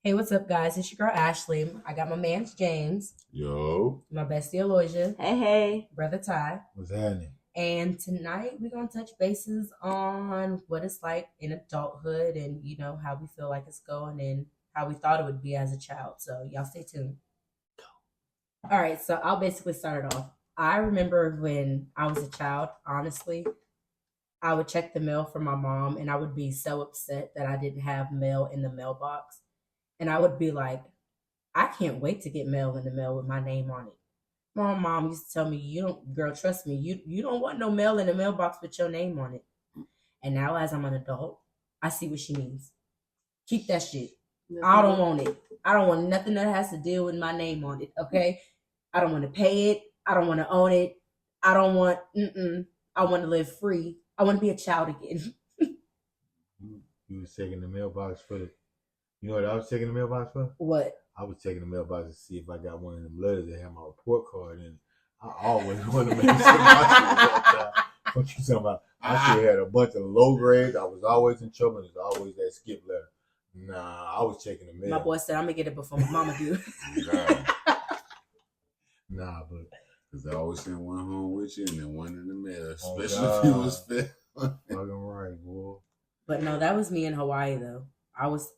Hey, what's up, guys? It's your girl Ashley. I got my man James, Yo. my bestie Aloysia, Hey, hey. brother Ty, What's happening? and tonight we're gonna touch bases on what it's like in adulthood, and how we feel like it's going, and how we thought it would be as a child. So y'all stay tuned. All right, so I'll basically start it off. I remember when I was a child. Honestly, I would check the mail for my mom, and I would be so upset that I didn't have mail in the mailbox, and I would be like, I can't wait to get mail in the mail with my name on it. My mom used to tell me, "You don't, girl, trust me, you don't want no mail in the mailbox with your name on it." And now, as I'm an adult, I see what she means. Keep that shit. I don't want it. I don't want nothing that has to deal with my name on it. Okay, I don't want to pay it. I don't want to own it. I don't want. I want to live free. I want to be a child again. You was checking the mailbox for the. You know what I was checking the mailbox for? What? I was checking the mailbox to see if I got one of them letters that had my report card in it. I always wanted to make sure my shit was on time. What you talking about? I should had a bunch of low grades. I was always in trouble. There's always that skip letter. Nah, I was checking the mail. My boy said, "I'm gonna get it before my mama do." Nah, but because I always send one home with you and then one in the mail, especially God. if you was fit. fucking right, boy. But no, that was me in Hawaii though. I was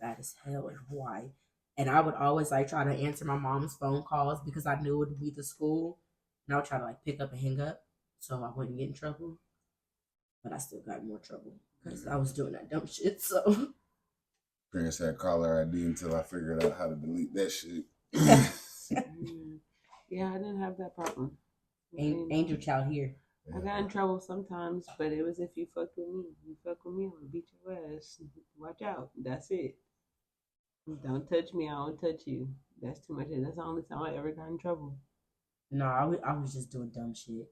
bad as hell in Hawaii. And I would always like try to answer my mom's phone calls because I knew it would be the school. And I would try to like pick up and hang up so I wouldn't get in trouble. But I still got in more trouble because I was doing that dumb shit. So Parents had caller ID until I figured out how to delete that shit. Yeah, I didn't have that problem. Angel child here. I got in trouble sometimes, but it was if you fucked with me. You fuck with me, I'm gonna beat your ass. Watch out. That's it. Don't touch me, I don't touch you. That's too much. That's the only time I ever got in trouble. No, I was just doing dumb shit.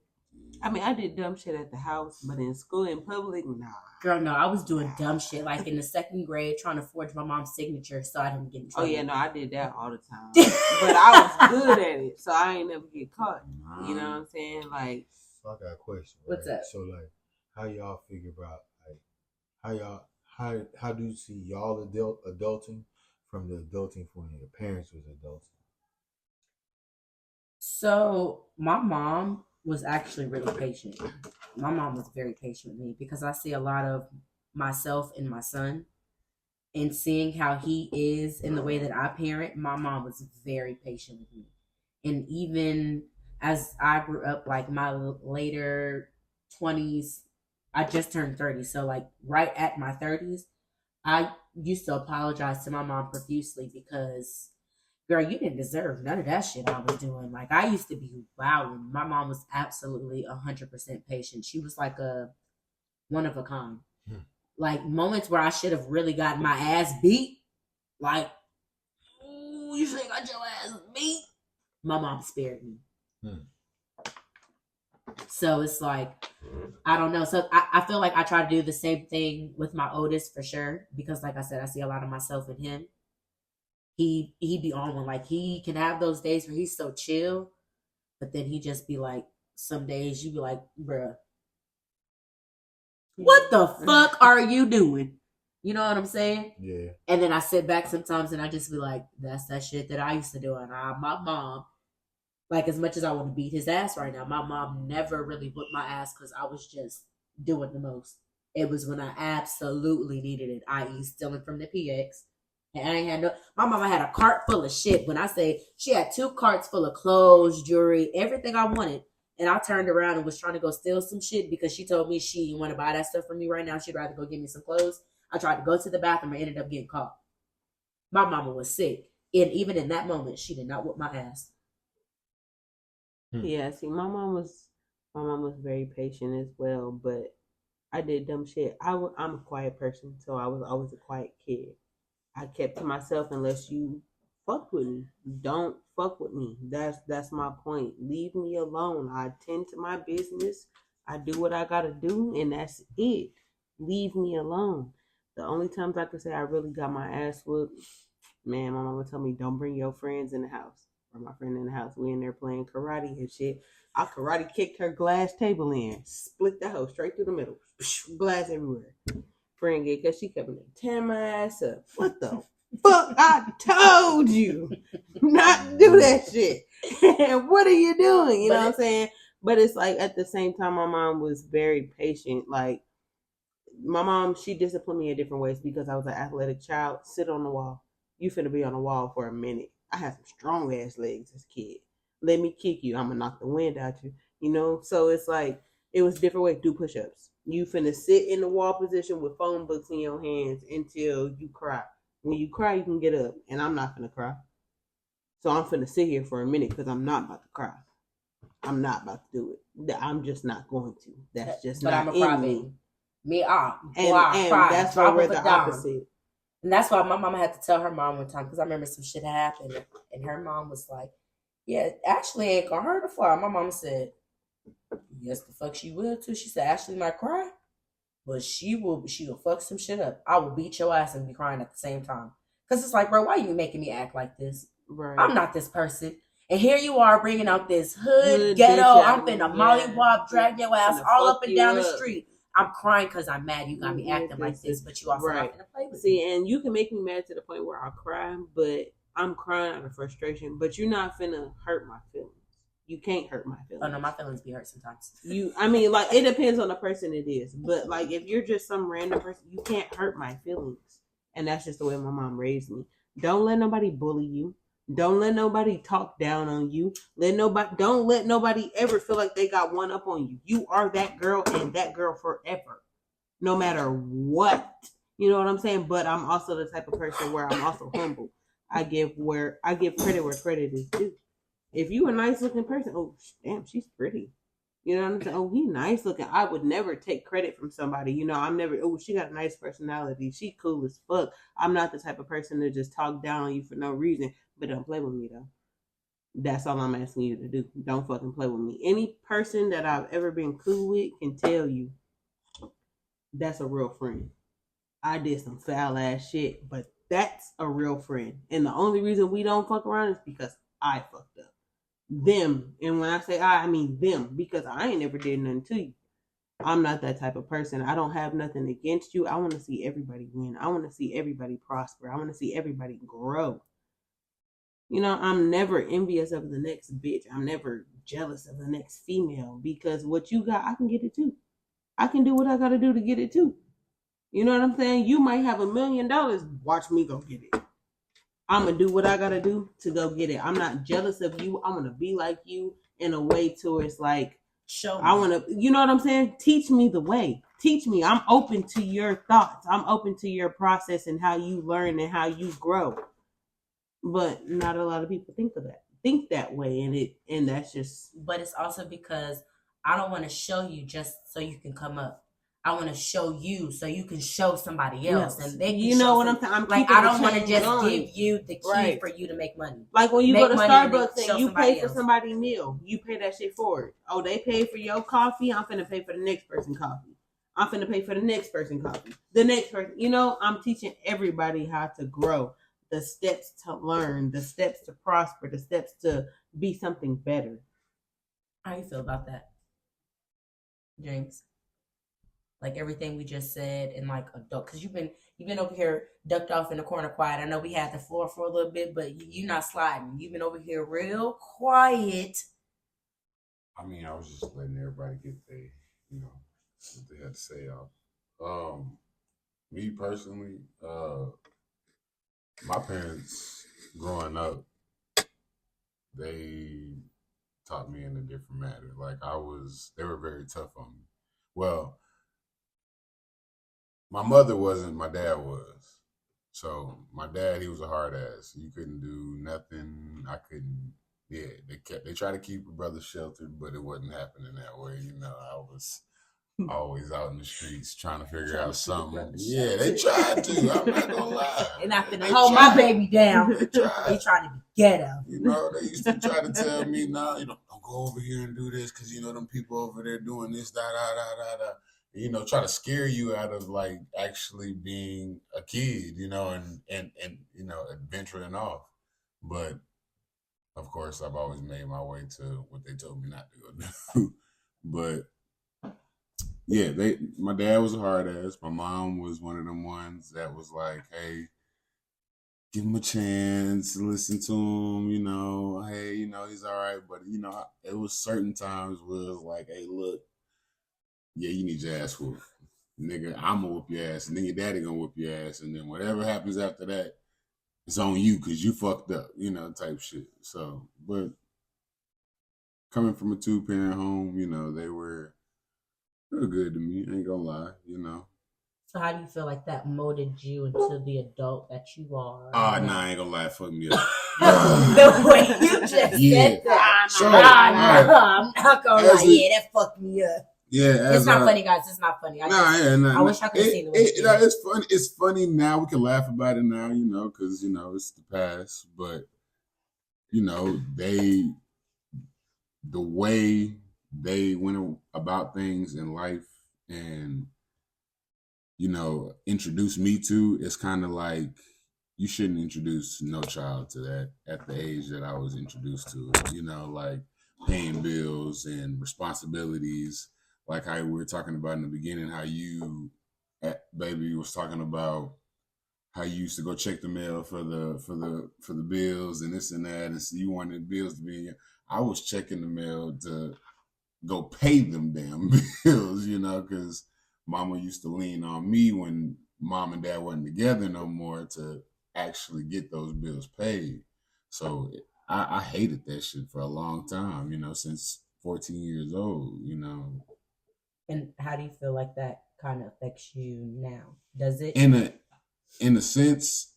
I mean, I did dumb shit at the house, but in school, in public, nah. Girl, no, I was doing dumb shit like in the second grade trying to forge my mom's signature so I didn't get in Oh trouble. yeah, no, I did that all the time. But I was good at it, so I ain't never get caught. You know what I'm saying? Like, So I got a question. What's right? up? So like, how y'all figure about like how do you see y'all adulting from the adulting when your parents was adulting? So my mom was actually really patient. My mom was very patient with me because I see a lot of myself in my son, and seeing how he is in the way that I parent. My mom was very patient with me, and even as I grew up, like my later 20s, I just turned 30, so like right at my 30s, I used to apologize to my mom profusely because, girl, you didn't deserve none of that shit I was doing. Like, I used to be wilding. My mom was absolutely 100% patient. She was like a one of a kind. Like, moments where I should have really gotten my ass beat, like, ooh, you should have got your ass beat. My mom spared me. So it's like, I don't know. So I feel like I try to do the same thing with my oldest for sure. Because like I said, I see a lot of myself in him. He be on one. Like, he can have those days where he's so chill, but then he just be like, some days you be like, bruh, what the fuck are you doing? You know what I'm saying? Yeah. And then I sit back sometimes and I just be like, that's that shit that I used to do. And my mom, like, as much as I want to beat his ass right now, my mom never really whipped my ass because I was just doing the most. It was when I absolutely needed it, i.e. stealing from the PX. And I ain't had no. My mama had a cart full of shit. When I say she had 2 carts full of clothes, jewelry, everything I wanted. And I turned around and was trying to go steal some shit because she told me she didn't want to buy that stuff from me right now. She'd rather go get me some clothes. I tried to go to the bathroom and ended up getting caught. My mama was sick. And even in that moment, she did not whip my ass. Yeah, see, my mom was very patient as well, but I did dumb shit. I'm a quiet person, so I was always a quiet kid. I kept to myself unless you fuck with me. Don't fuck with me. That's my point. Leave me alone. I attend to my business. I do what I gotta do, and that's it. Leave me alone. The only times I could say I really got my ass whooped, man, my mama told me don't bring your friends in the house. Or my friend in the house. We in there playing karate and shit. I karate kicked her glass table in, split the hoe straight through the middle, glass everywhere. Friend get because she kept tearing my ass up. What the Fuck, I told you not to do that shit. And what are you doing? You know what I'm saying? But it's like at the same time, my mom was very patient. Like my mom, she disciplined me in different ways because I was an athletic child. Sit on the wall. You finna be on the wall for a minute. I had some strong ass legs as a kid. Let me kick you. I'm gonna knock the wind out you. You know? So it's like it was different ways. Do push ups. You finna sit in the wall position with phone books in your hands until you cry. When you cry, you can get up, and I'm not finna cry. So I'm finna sit here for a minute because I'm not about to cry. I'm not about to do it. I'm just not going to. That's just but not I'm a in me. Me, And that's why we're the opposite. And that's why my mama had to tell her mom one time because I remember some shit happened, and her mom was like, "Yeah, Ashley ain't gonna hurt her fly." My mom said, "Yes, the fuck she will too." She said, "Ashley might cry, but she will fuck some shit up. I will beat your ass and be crying at the same time." Cause it's like, bro, why are you making me act like this? Right. I'm not this person. And here you are bringing out this hood ghetto. I'm finna mollywop, drag your ass all up and down the street. I'm crying because I'm mad you got me acting like this, but you also not gonna play with me. See, and you can make me mad to the point where I cry, but I'm crying out of frustration. But you're not finna hurt my feelings. You can't hurt my feelings. Oh no, my feelings be hurt sometimes. I mean, like it depends on the person it is. But like if you're just some random person, you can't hurt my feelings. And that's just the way my mom raised me. Don't let nobody bully you. Don't let nobody talk down on you. Don't let nobody ever feel like they got one up on you. You are that girl and that girl forever. No matter what. You know what I'm saying? But I'm also the type of person where I'm also humble. I give credit where credit is due. If you a nice looking person, oh damn, she's pretty. You know what I'm saying? Oh, he nice looking. I would never take credit from somebody. You know, I'm never, oh, she got a nice personality. She cool as fuck. I'm not the type of person to just talk down on you for no reason. But don't play with me, though. That's all I'm asking you to do. Don't fucking play with me. Any person that I've ever been cool with can tell you that's a real friend. I did some foul ass shit, but that's a real friend. And the only reason we don't fuck around is because I fucked up. Them, and when I say I mean them, because I ain't never did nothing to you. I'm not that type of person. I don't have nothing against you. I want to see everybody win. I want to see everybody prosper. I want to see everybody grow. You know, I'm never envious of the next bitch. I'm never jealous of the next female because what you got, I can get it too. I can do what I got to do to get it too. You know what I'm saying? You might have $1 million. Watch me go get it. I'm going to do what I got to do to go get it. I'm not jealous of you. I'm going to be like you in a way to it's like, show me. I want to, you know what I'm saying? Teach me the way. Teach me. I'm open to your thoughts. I'm open to your process and how you learn and how you grow. But not a lot of people think that way. And that's just. But it's also because I don't want to show you just so you can come up. I want to show you so you can show somebody else, and they can. You know what I'm saying? I'm like I don't want to just give you the key for you to make money. Like when you go to Starbucks and you pay for somebody's meal, you pay that shit forward. Oh, they pay for your coffee. I'm finna pay for the next person's coffee. I'm finna pay for the next person's coffee. The next person. You know, I'm teaching everybody how to grow, the steps to learn, the steps to prosper, the steps to be something better. How you feel about that, James? Like everything we just said and like adult, because you've been over here ducked off in the corner quiet. I know we had the floor for a little bit, but you're not sliding. You've been over here real quiet. I mean, I was just letting everybody get their, what they had to say out. Me personally, my parents growing up, they taught me in a different manner. Like they were very tough on me. Well, my mother wasn't, my dad was. So my dad, he was a hard ass. You couldn't do nothing. I couldn't. Yeah, they tried to keep a brother sheltered, but it wasn't happening that way. I was always out in the streets trying to figure out something. Yeah, they tried to. I'm not gonna lie. They're not gonna hold my baby down. They trying to be ghetto. They used to try to tell me, no, don't go over here and do this because them people over there doing this, da da da da da. Try to scare you out of like actually being a kid, and adventuring off. But of course, I've always made my way to what they told me not to go do. But yeah, my dad was a hard ass. My mom was one of them ones that was like, hey, give him a chance, listen to him, you know, hey, you know, he's all right. But, you know, it was certain times where it was like, hey, look, yeah, you need your ass whooped. Nigga, I'm gonna whoop your ass, and then your daddy gonna whoop your ass, and then whatever happens after that, it's on you because you fucked up, you know, type shit. So, but coming from a 2-parent home, you know, they were good to me. I ain't gonna lie, you know. So how do you feel like that molded you into the adult that you are? Nah, I ain't gonna lie, fuck me up. The way you just said that. So, I'm not gonna lie. Yeah, that fucked me up. Yeah, it's not funny, guys. It's not funny. I wish I could have seen it. It's funny. It's funny now. We can laugh about it now, you know, because you know it's the past. But you know, the way they went about things in life, and you know, introduced me to, it's kind of like you shouldn't introduce no child to that at the age that I was introduced to. You know, like paying bills and responsibilities. Like how we were talking about in the beginning, how you, baby, was talking about how you used to go check the mail for the bills and this and that, and so you wanted bills to be. I was checking the mail to go pay them damn bills, you know, because Mama used to lean on me when Mom and Dad wasn't together no more to actually get those bills paid. So I hated that shit for a long time, you know, since 14 years old, you know. And how do you feel like that kind of affects you now? Does it? In a sense,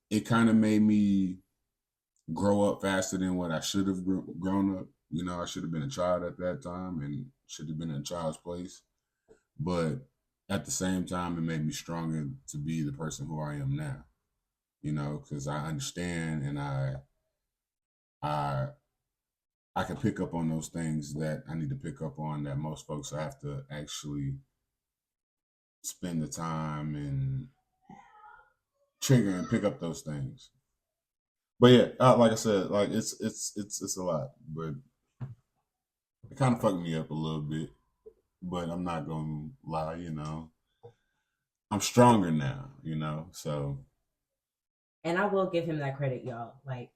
it kind of made me grow up faster than what I should have grown up. You know, I should have been a child at that time and should have been in a child's place. But at the same time, it made me stronger to be the person who I am now. You know, because I understand and I can pick up on those things that I need to pick up on that most folks have to actually spend the time and trigger and pick up those things. But yeah, like I said, like it's a lot, but it kind of fucked me up a little bit. But I'm not gonna lie, you know. I'm stronger now, you know. So, and I will give him that credit, y'all. Like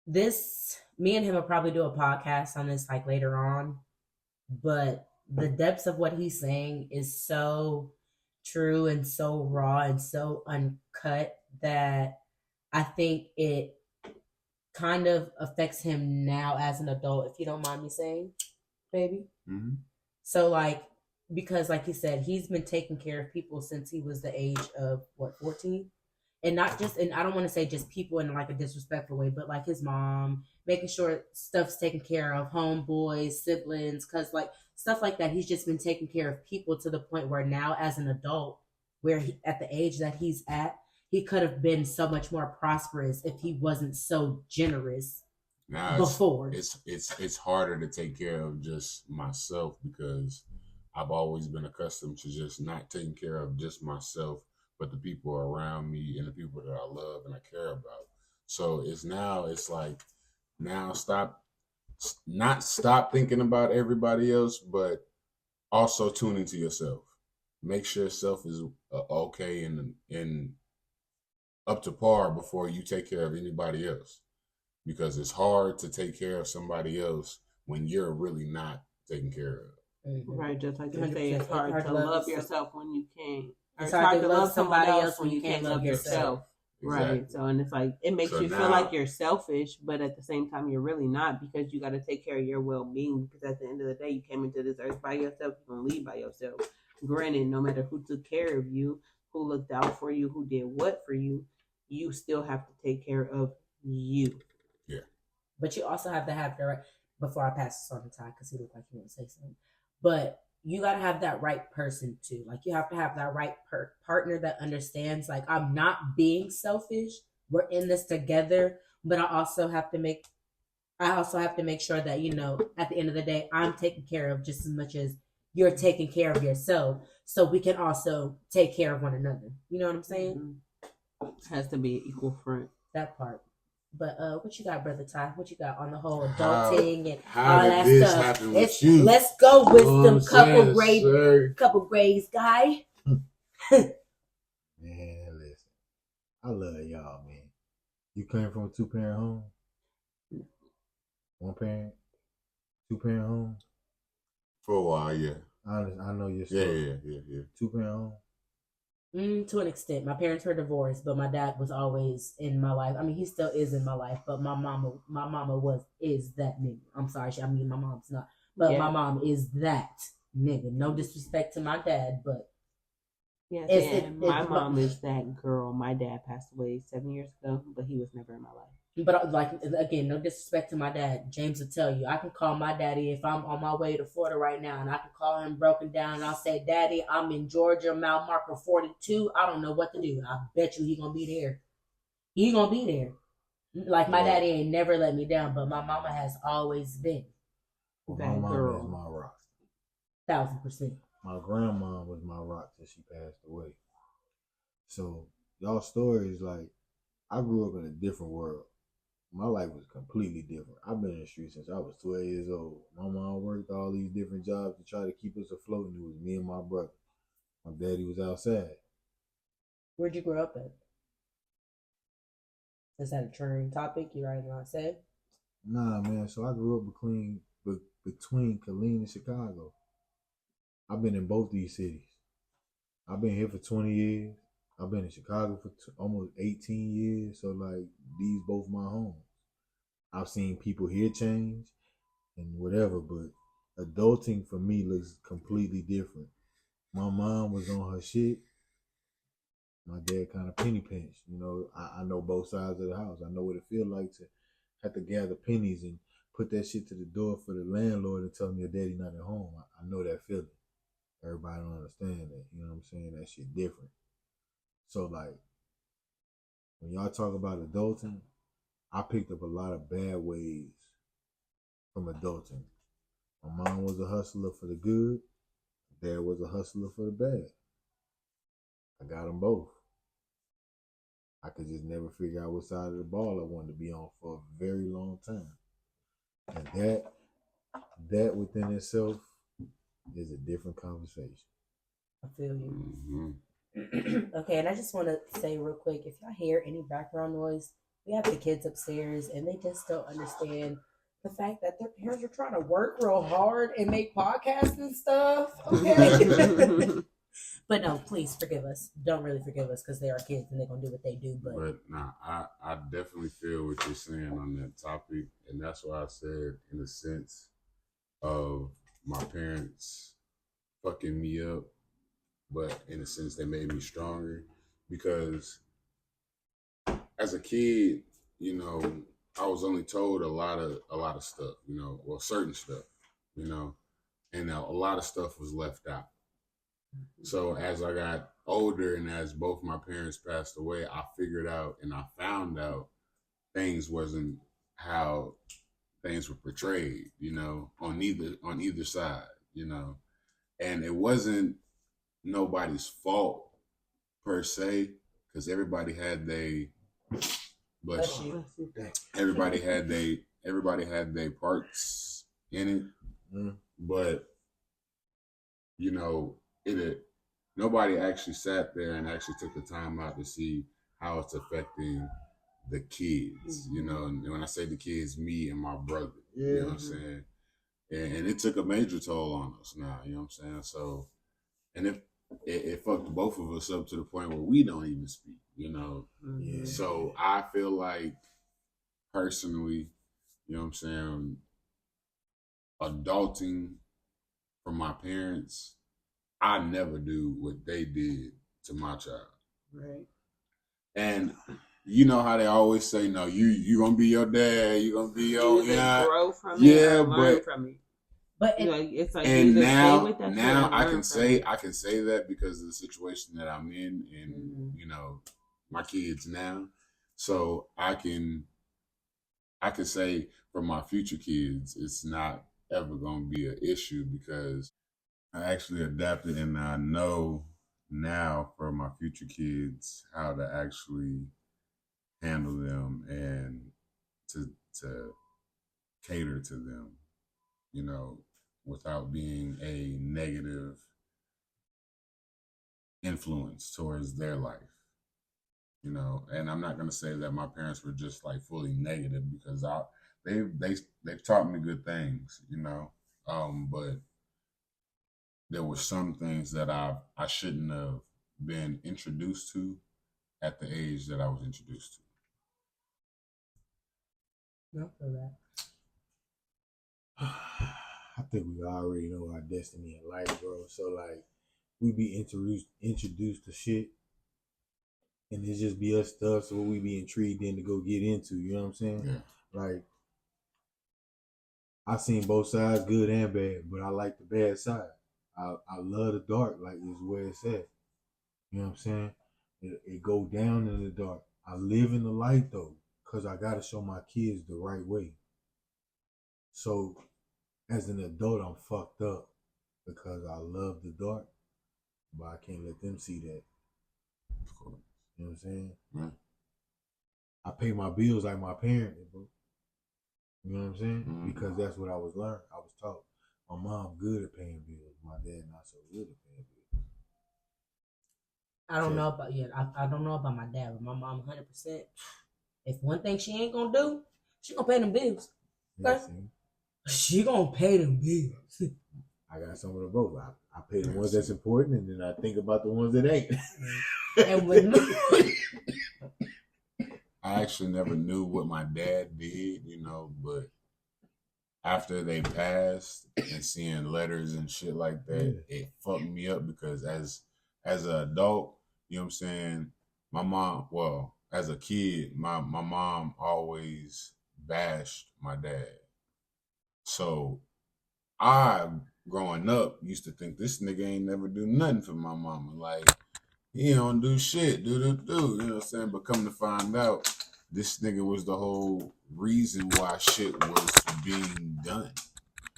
this, me and him will probably do a podcast on this like later on, but the depths of what he's saying is so true and so raw and so uncut that I think it kind of affects him now as an adult, if you don't mind me saying, baby. Mm-hmm. So like, because like you said, he's been taking care of people since he was the age of 14? And not just, and I don't want to say just people in like a disrespectful way, but like his mom, making sure stuff's taken care of, homeboys, siblings, cause like stuff like that. He's just been taking care of people to the point where now as an adult, where he, at the age that he's at, he could have been so much more prosperous if he wasn't so generous before. It's harder to take care of just myself because I've always been accustomed to just not taking care of just myself, but the people around me and the people that I love and I care about. So it's like stop thinking about everybody else, but also tune into yourself. Make sure yourself is okay and up to par before you take care of anybody else, because it's hard to take care of somebody else when you're really not taken care of. Mm-hmm. Right, just like you say, it's hard to love yourself when you can't. It's hard to love somebody else when you can't love yourself. Exactly. Right. So, and it's like, it makes you feel like you're selfish, but at the same time, you're really not, because you got to take care of your well-being. Because at the end of the day, you came into this earth by yourself, you're going to leave by yourself. Granted, no matter who took care of you, who looked out for you, who did what for you, you still have to take care of you. Yeah. But you also have to have the right, before I pass this on to Ty, because he looked like he want to say something, but you got to have that right person too. Like you have to have that right partner that understands, like, I'm not being selfish. We're in this together, but I also have to make sure that, you know, at the end of the day, I'm taken care of just as much as you're taking care of yourself. So we can also take care of one another. You know what I'm saying? Mm-hmm. Has to be an equal front. That part. But what you got, Brother Ty? What you got on the whole adulting and how all did that this stuff? happen with you? Let's go with some saying, couple grades, guy. Man, listen. I love y'all, man. You came from a 2-parent home? 1 parent? 2-parent home? For a while, yeah. I know your Yeah, story. yeah. 2-parent home? To an extent, my parents were divorced, but my dad was always in my life. I mean, he still is in my life, but my mama is that nigga. I'm sorry, my mom's not, but my mom is that nigga. No disrespect to my dad, but my mom is that girl. My dad passed away 7 years ago, but he was never in my life. But like again, no disrespect to my dad. James will tell you, I can call my daddy if I'm on my way to Florida right now, and I can call him broken down, and I'll say, "Daddy, I'm in Georgia, mile marker 42. I don't know what to do." I bet you he gonna be there. He gonna be there. Like my daddy ain't never let me down, but my mama has always been. Well, my mama is my rock. 1000%. My grandma was my rock till she passed away. So y'all stories, like, I grew up in a different world. My life was completely different. I've been in the street since I was 12 years old. My mom worked all these different jobs to try to keep us afloat, and it was me and my brother. My daddy was outside. Where'd you grow up at? Is that a trending topic? You already know what I said? Nah, man. So I grew up between Killeen and Chicago. I've been in both these cities. I've been here for 20 years. I've been in Chicago for almost 18 years. So, like, these both my homes. I've seen people here change and whatever, but adulting for me looks completely different. My mom was on her shit. My dad kind of penny pinched. You know, I know both sides of the house. I know what it feels like to have to gather pennies and put that shit to the door for the landlord and tell him your daddy not at home. I know that feeling. Everybody don't understand that. You know what I'm saying? That shit different. So, like, when y'all talk about adulting, I picked up a lot of bad ways from adulting. My mom was a hustler for the good. Dad was a hustler for the bad. I got them both. I could just never figure out what side of the ball I wanted to be on for a very long time. And that within itself is a different conversation. I feel you. Okay, and I just want to say real quick, if y'all hear any background noise, we have the kids upstairs, and they just don't understand the fact that their parents are trying to work real hard and make podcasts and stuff. Okay. But no, please forgive us. Don't really forgive us because they are kids and they're gonna do what they do. But nah, I definitely feel what you're saying on that topic, and that's why I said, in a sense of my parents fucking me up, but in a sense they made me stronger, because as a kid, you know, I was only told a lot of stuff, you know, well, certain stuff, you know, and a lot of stuff was left out. So as I got older and as both my parents passed away, I figured out and I found out things wasn't how things were portrayed, you know, on either side, you know. And it wasn't nobody's fault per se, because everybody had everybody had their parts in it. But you know, nobody actually sat there and actually took the time out to see how it's affecting the kids, you know. And when I say the kids, me and my brother, you know what I'm saying? And it took a major toll on us now, you know what I'm saying? So, and it fucked both of us up to the point where we don't even speak, you know? Yeah. So I feel like, personally, you know what I'm saying, adulting from my parents, I never do what they did to my child. Right. And you know how they always say, no, you gonna be your dad, you gonna be your grow from it, learn from it. But you know, it's like, and now I can say that because of the situation that I'm in, and you know, my kids now, so I can say for my future kids, it's not ever gonna be an issue, because I actually adapted, and I know now for my future kids how to actually handle them and to cater to them, you know, without being a negative influence towards their life. you know. And I'm not gonna say that my parents were just like fully negative because they taught me good things, you know. But there were some things that I shouldn't have been introduced to at the age that I was introduced I feel that. I think we already know our destiny in life, bro. So like, we be introduced to shit, and it just be us stuff. So we be intrigued in to go get into. You know what I'm saying? Yeah. Like, I seen both sides, good and bad, but I like the bad side. I love the dark, like is where it's at. You know what I'm saying? It go down in the dark. I live in the light though, cause I gotta show my kids the right way. So as an adult, I'm fucked up because I love the dark, but I can't let them see that. Of course. You know what I'm saying? Right. I pay my bills like my parents, bro. You know what I'm saying? Mm-hmm. Because that's what I was learned. I was taught. My mom good at paying bills. My dad not so good at paying bills. I don't know about I don't know about my dad, but my mom 100%. If one thing she ain't gonna do, she gonna pay them bills. Yeah, Okay? She gonna pay them bills. I got some of the both. I pay the ones that's important, and then I think about the ones that ain't. And when I actually never knew what my dad did, you know, but after they passed and seeing letters and shit like that, it fucked me up because as an adult, you know what I'm saying, my mom, well, as a kid, my mom always bashed my dad. So I, growing up, used to think this nigga ain't never do nothing for my mama. Like, he don't do shit, you know what I'm saying? But come to find out, this nigga was the whole reason why shit was being done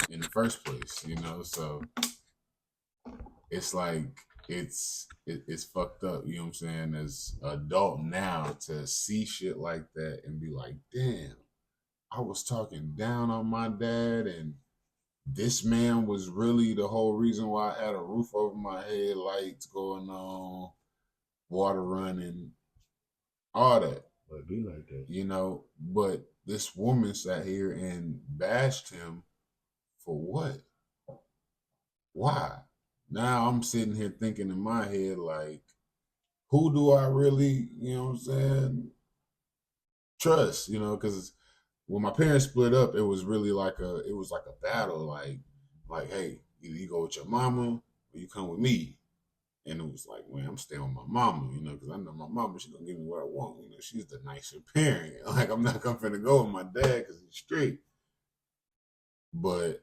in the first place, you know? So it's like, it's fucked up, you know what I'm saying? As an adult now, to see shit like that and be like, damn, I was talking down on my dad, and this man was really the whole reason why I had a roof over my head, lights going on, water running, all that. But be like that, you know. But this woman sat here and bashed him for what? Why? Now I'm sitting here thinking in my head, like, who do I really, you know what I'm saying, trust? You know, because when my parents split up, it was really like a battle, like, hey, either you go with your mama or you come with me. And it was like, man, I'm staying with my mama, you know, because I know my mama, she's going to give me what I want. You know, she's the nicer parent. Like, I'm not going to go with my dad because he's strict. But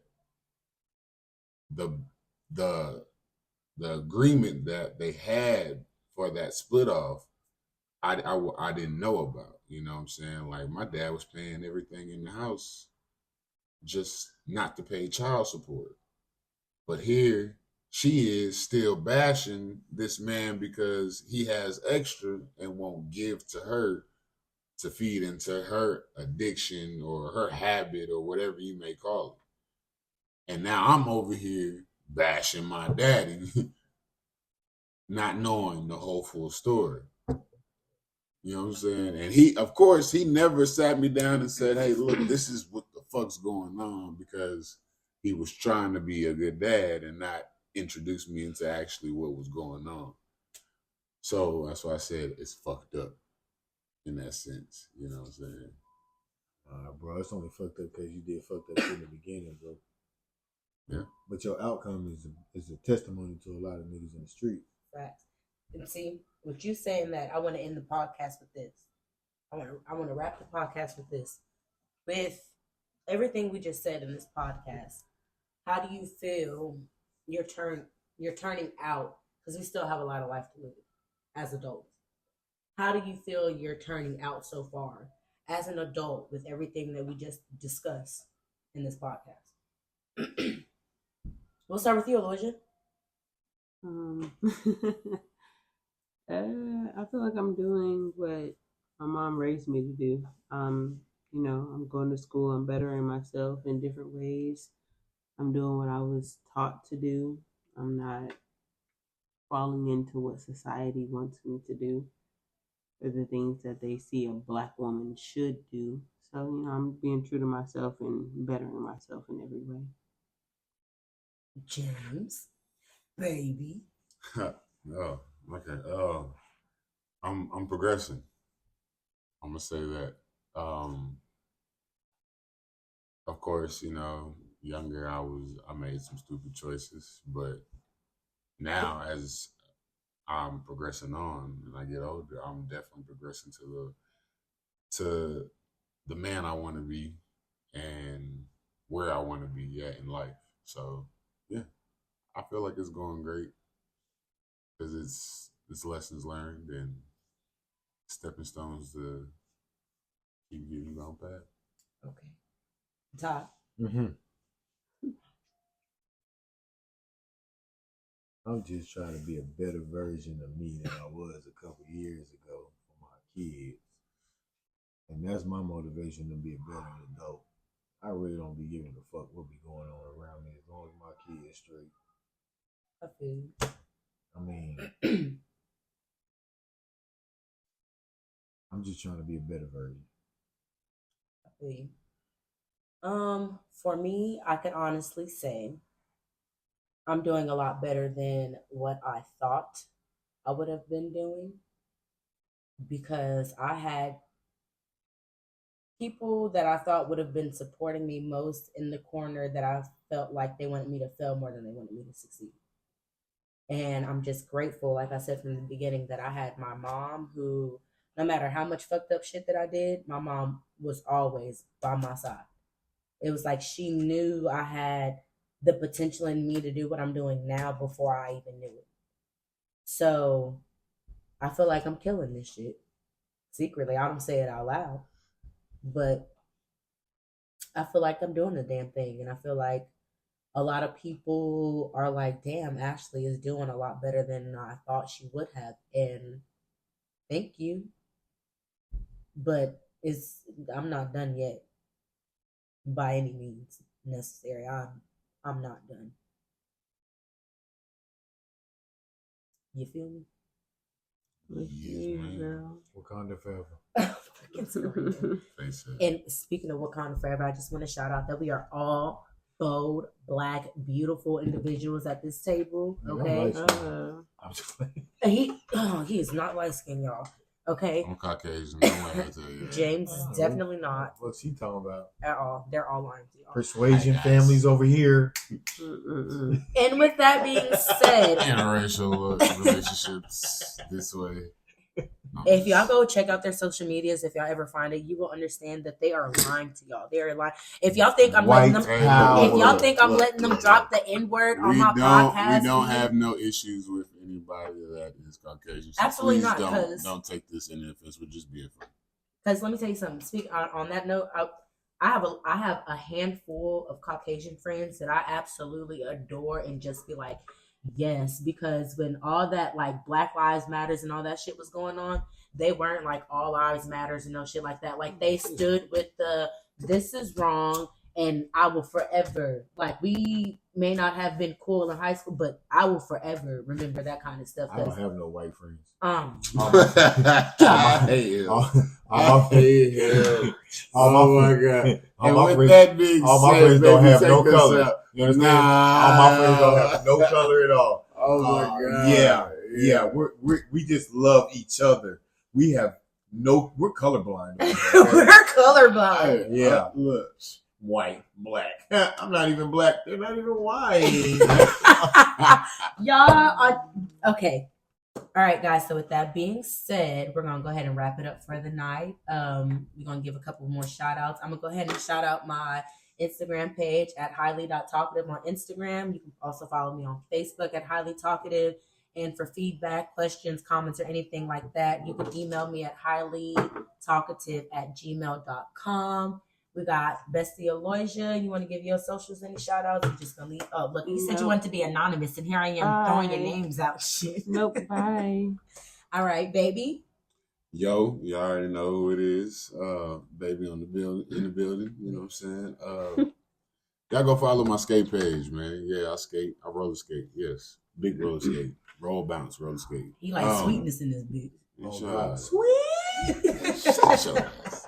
the agreement that they had for that split off, I didn't know about. You know what I'm saying? Like, my dad was paying everything in the house just not to pay child support. But here, she is still bashing this man because he has extra and won't give to her to feed into her addiction or her habit or whatever you may call it. And now I'm over here bashing my daddy, not knowing the whole full story. You know what I'm saying? And he, of course, he never sat me down and said, hey, look, this is what the fuck's going on, because he was trying to be a good dad and not introduce me into actually what was going on. So that's why I said it's fucked up in that sense. You know what I'm saying? Bro, it's only fucked up because you did fucked up in the beginning, bro. Yeah. But your outcome is a testimony to a lot of niggas in the street. Facts. And see, with you saying that, I want to end the podcast with this. I want to wrap the podcast with this. With everything we just said in this podcast, how do you feel you're turning out? Because we still have a lot of life to live as adults. How do you feel you're turning out so far as an adult with everything that we just discussed in this podcast? We'll start with you, Aloysia. I feel like I'm doing what my mom raised me to do. You know, I'm going to school, I'm bettering myself in different ways. I'm doing what I was taught to do. I'm not falling into what society wants me to do. for the things that they see a Black woman should do. So, I'm being true to myself and bettering myself in every way. James, baby. Oh, okay. I'm progressing. I'm gonna say that. Of course, younger I made some stupid choices, but now as I'm progressing on and I get older, I'm definitely progressing to the man I want to be and where I want to be at in life. So yeah, I feel like it's going great because it's lessons learned and stepping stones to keep getting you on path. Okay. Todd. Mm-hmm. I'm just trying to be a better version of me than I was a couple years ago for my kids. And that's my motivation to be a better adult. I really don't be giving a fuck what be going on around me as long as my kids straight. I feel you. I mean, I'm just trying to be a better version. I feel you. For me, I can honestly say I'm doing a lot better than what I thought I would have been doing because I had people that I thought would have been supporting me most in the corner that I felt like they wanted me to fail more than they wanted me to succeed. And I'm just grateful, like I said from the beginning, that I had my mom who, no matter how much fucked up shit that I did, my mom was always by my side. It was like she knew I had the potential in me to do what I'm doing now before I even knew it. So I feel like I'm killing this shit secretly. I don't say it out loud, but I feel like I'm doing the damn thing. And I feel like a lot of people are like, damn, Ashley is doing a lot better than I thought she would have. And thank you. But I'm not done yet by any means necessary. I'm not done. You feel me? Yes, man. Wakanda forever. Face it. And speaking of Wakanda Forever, I just want to shout out that we are all bold, Black, beautiful individuals at this table. Okay. I'm just playing. He is not light skinned, y'all. Okay. I'm Caucasian. I don't have to tell you that. James is definitely not What's he talking about? at all. They're all lying to y'all. Persuasion families over here. And with that being said, Interracial relationships this way. if y'all go check out their social medias, if y'all ever find it, you will understand that they are lying to y'all. They are lying. If y'all think I'm letting them, if y'all think I'm letting them drop the N-word on my podcast, we don't have no issues with anybody that is Caucasian. So absolutely not. Don't take this in offense. We're just being funny. Because let me tell you something. Speak on that note. I have a handful of Caucasian friends that I absolutely adore and just be like, yes, because when all that like Black Lives Matters and all that shit was going on, they weren't like all lives matters and no shit like that. Like they stood with this is wrong and I will forever, like we may not have been cool in high school, but I will forever remember that kind of stuff. I don't have no white friends. I hate him. I hate him. Oh my god! And with that being all my said, friends don't have no take us color. out. You understand? Nah. All my friends don't have no color at all. Oh my god! Yeah. We just love each other. We're colorblind. We're colorblind. Yeah, look, white, black. I'm not even black. They're not even white. Y'all are okay. All right, guys. So with that being said, we're gonna go ahead and wrap it up for the night. We're gonna give a couple more shout outs. I'm gonna go ahead and shout out my Instagram page at highly.talkative on Instagram. You can also follow me on Facebook at highly talkative. And for feedback, questions, comments, or anything like that, you can email me at highlytalkative@gmail.com. We got Bestie Aloysia. You want to give your socials any shout outs? You're just gonna leave. Oh, look, you said you wanted to be anonymous, and here I am throwing your names out. Shit. Nope. Bye. All right, baby. Yo, you already know who it is. Baby in the building. You know what I'm saying? Y'all go follow my skate page, man. Yeah, I skate. I roller skate. Yes, big roller skate. Roll bounce, roller skate. He likes sweetness in this bitch. Oh, Sure. God. Sweet. Shut your ass.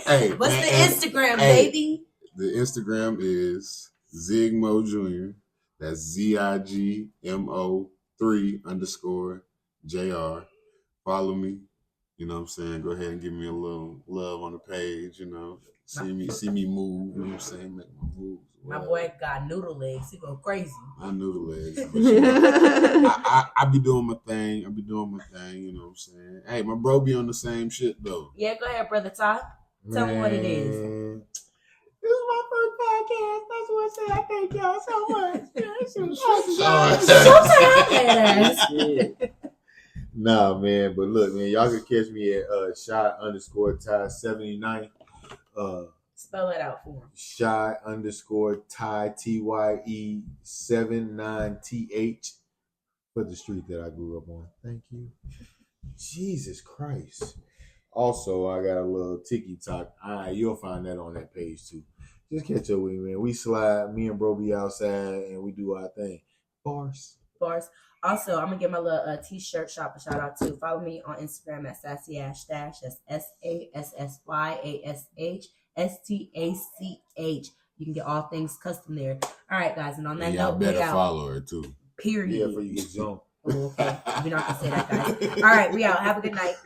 Hey, What's and- the and- Instagram, hey. baby? The Instagram is Zigmo Jr. That's ZIGMO3_JR. Follow me. You know what I'm saying? Go ahead and give me a little love on the page, you know. See me move, you know what I'm saying? Make my moves. My boy got noodle legs. He go crazy. I knew the legs. But you know, I be doing my thing. You know what I'm saying? Hey, my bro be on the same shit though. Yeah, go ahead, brother Todd. Tell me what it is. Man, this is my first podcast. That's what I say. I thank y'all so much. Showtime. Nah, man, but look, man, y'all can catch me at Shy_Ty79. Spell it out for him. Shy_Ty TYE79TH for the street that I grew up on. Thank you. Jesus Christ. Also, I got a little TikTok. You'll find that on that page too. Just catch up with me, man. We slide. Me and bro be outside and we do our thing. Bars. Also, I'm gonna give my little t-shirt shop a shout out too. Follow me on Instagram at sassyash dash. That's SASSYASHSTACH. You can get all things custom there. All right, guys, and on that And y'all note, better we out. follow her too. Period. Yeah, for you get jumped. Oh, okay, we're not gonna say that, guys. All right, we out. Have a good night.